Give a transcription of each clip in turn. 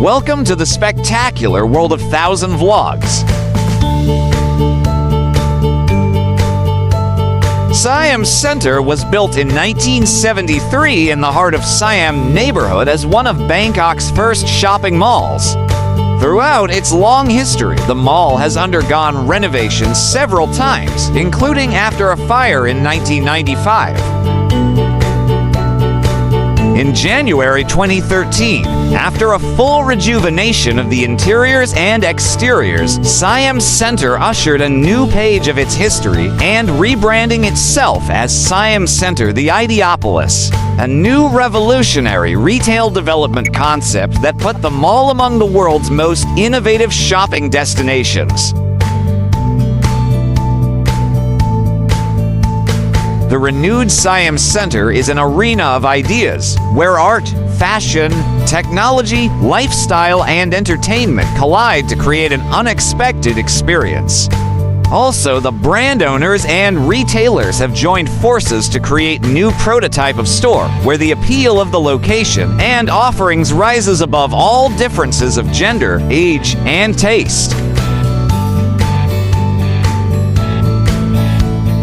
Welcome to the spectacular world of 1,000 Vlogs. Siam Center was built in 1973 in the heart of Siam neighborhood as one of Bangkok's first shopping malls. Throughout its long history, the mall has undergone renovations several times, including after a fire in 1995. In January 2013, after a full rejuvenation of the interiors and exteriors, Siam Center ushered a new page of its history and rebranding itself as Siam Center the Ideopolis, a new revolutionary retail development concept that put the mall among the world's most innovative shopping destinations. The renewed Siam Center is an arena of ideas, where art, fashion, technology, lifestyle, and entertainment collide to create an unexpected experience. Also, the brand owners and retailers have joined forces to create new prototype of store, where the appeal of the location and offerings rises above all differences of gender, age, and taste.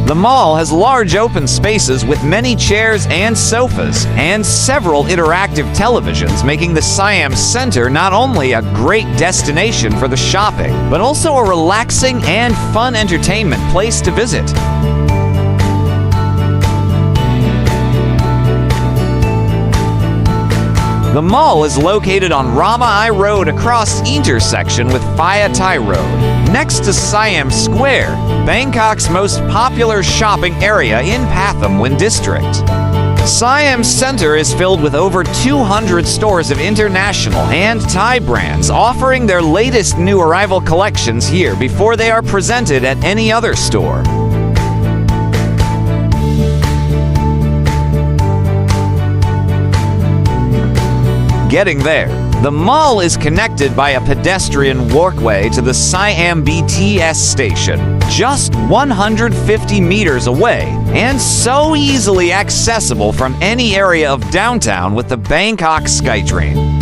The mall has large open spaces with many chairs and sofas, and several interactive televisions, making the Siam Center not only a great destination for the shopping, but also a relaxing and fun entertainment place to visit. The mall is located on Rama I Road across intersection with Phaya Thai Road, next to Siam Square, Bangkok's most popular shopping area in Pathum Win District. Siam Center is filled with over 200 stores of international and Thai brands offering their latest new arrival collections here before they are presented at any other store. Getting there, the mall is connected by a pedestrian walkway to the Siam BTS station, just 150 meters away, and so easily accessible from any area of downtown with the Bangkok SkyTrain.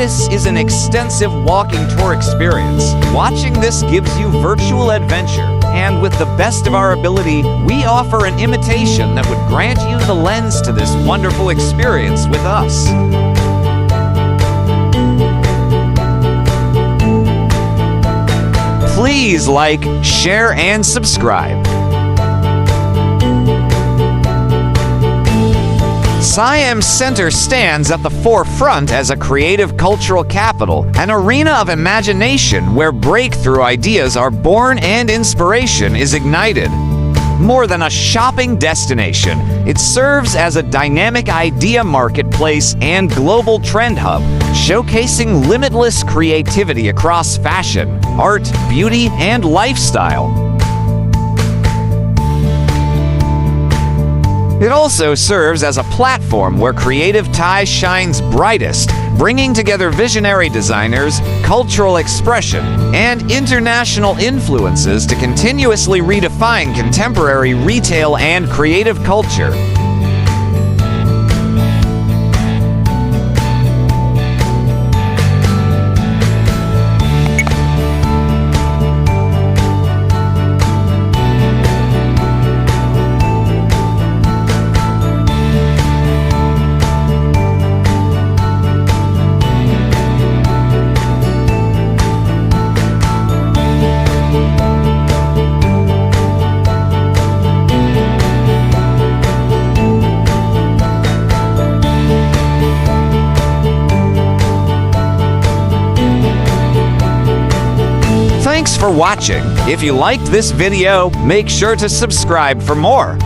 This is an extensive walking tour experience. Watching this gives you virtual adventure, and with the best of our ability, we offer an imitation that would grant you the lens to this wonderful experience with us. Please like, share, and subscribe. Siam Center stands at the forefront as a creative cultural capital, an arena of imagination where breakthrough ideas are born and inspiration is ignited. More than a shopping destination, it serves as a dynamic idea marketplace and global trend hub, showcasing limitless creativity across fashion, art, beauty, and lifestyle. It also serves as a platform where creative Thai shines brightest, bringing together visionary designers, cultural expression, and international influences to continuously redefine contemporary retail and creative culture. Thanks for watching. If you liked this video, make sure to subscribe for more.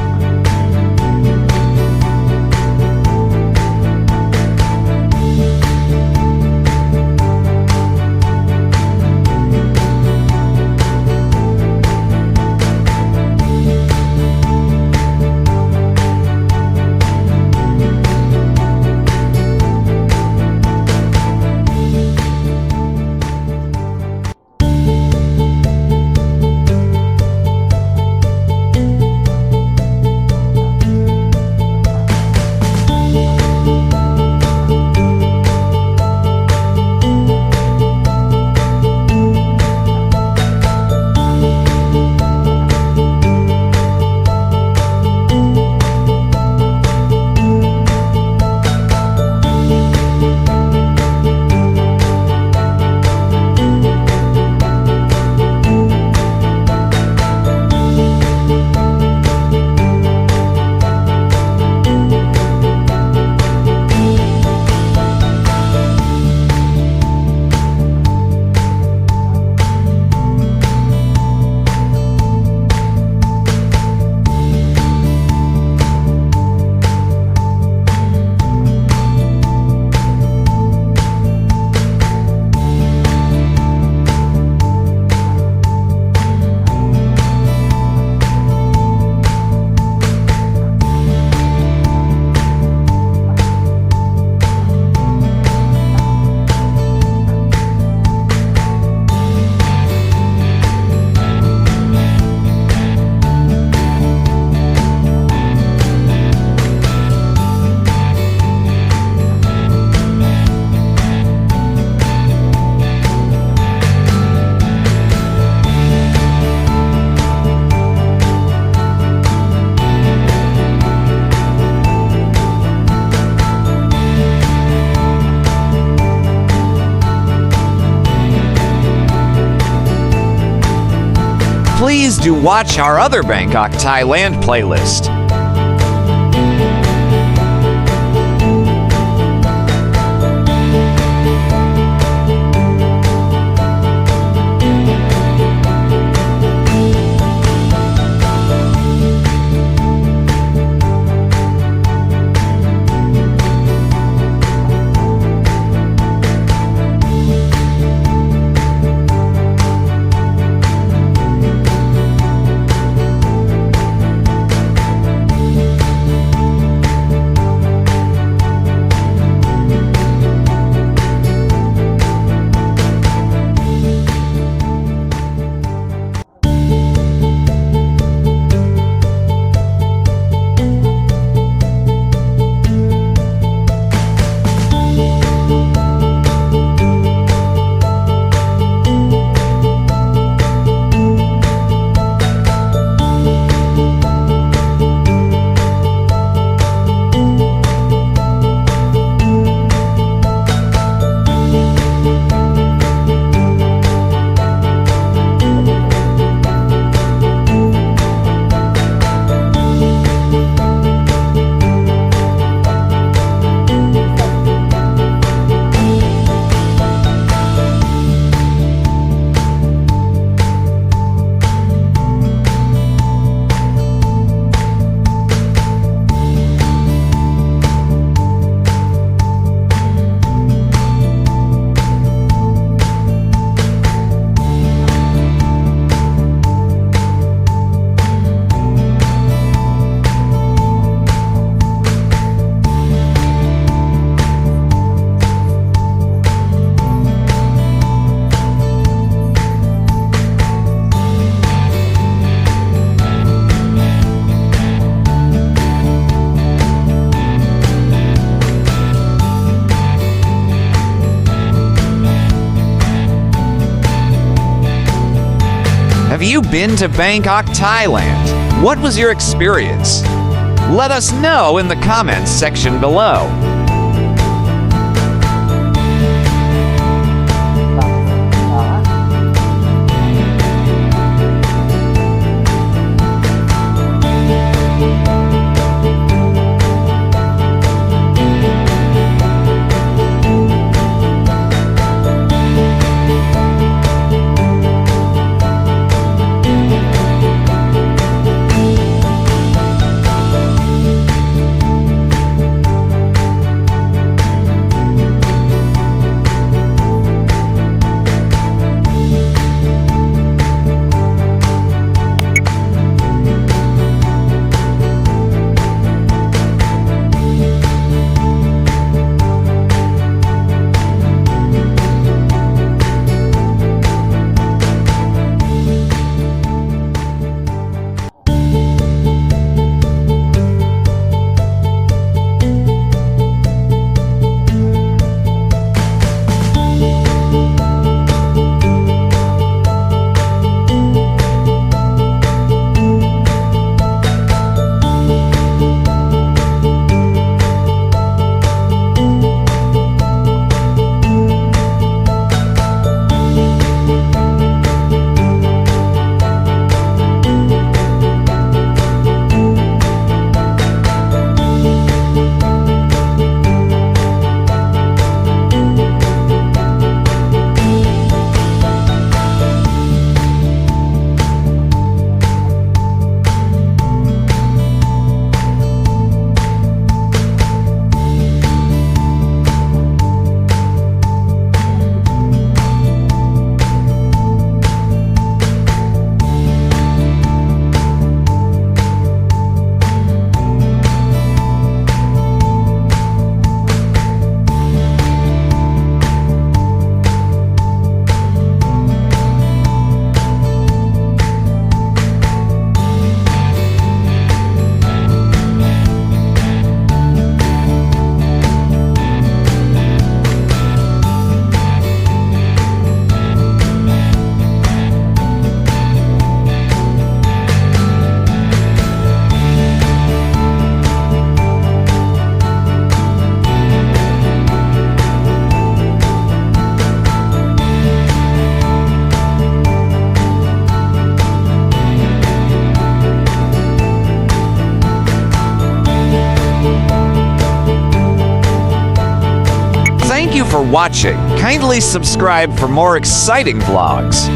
please do watch our other Bangkok, Thailand playlist. Have you been to Bangkok, Thailand? What was your experience? Let us know in the comments section below. Thank you for watching. Kindly subscribe for more exciting vlogs.